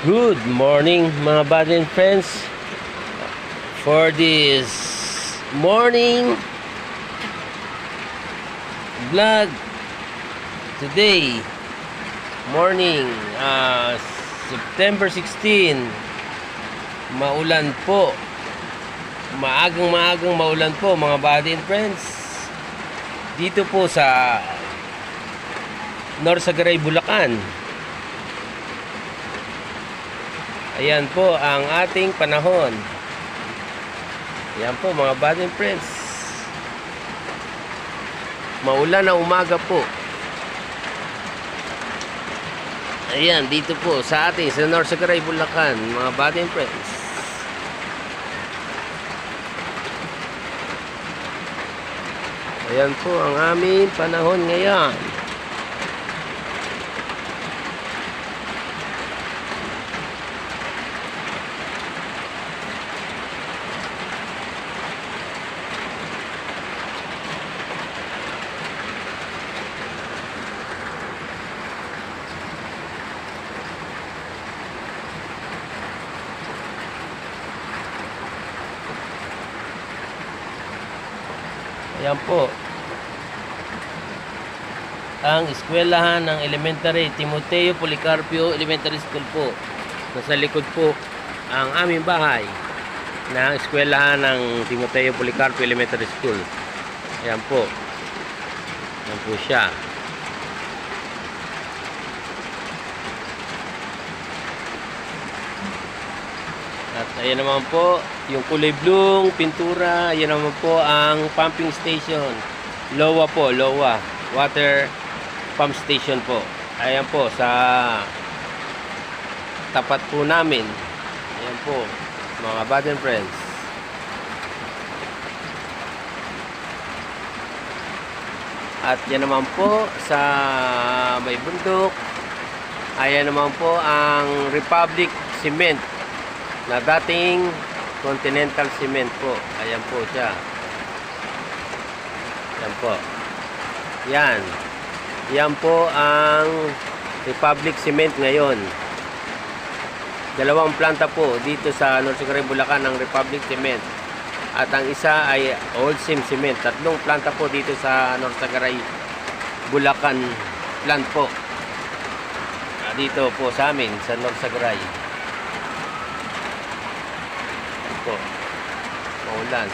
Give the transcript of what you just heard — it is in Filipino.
Good morning mga buddy and friends. For this morning vlog today morning September 16, maulan po, maagang maulan po mga buddy and friends dito po sa Norsagaray, Bulacan. Ayan po ang ating panahon. Ayan po mga buddy and friends, maulan na umaga po. Ayan, dito po sa ating sa Norsagaray, Bulacan mga buddy and friends. Ayan po ang aming panahon ngayon. Ayan po ang eskwelahan ng elementary Timoteo Policarpio Elementary School po. Nasa likod po ang aming bahay ng eskwelahan ng Timoteo Policarpio Elementary School. Ayan po. Ayan po siya. At ayan naman po yung kulay blue pintura. Ayan naman po ang pumping station. LOA po, LOA water pump station po. Ayan po sa tapat po namin. Ayan po mga buddy and friends. At yan naman po sa may bundok, ayan naman po ang Republic Cement na dating Continental Cement po. Ayan po siya. Ayan po. Yan. Yan po ang Republic Cement ngayon. Dalawang planta po dito sa Norsagaray, Bulacan ng Republic Cement. At ang isa ay Holcim Cement. Tatlong planta po dito sa Norsagaray, Bulacan plant po. Dito po sa amin sa Norsagaray. Ito. Maulan.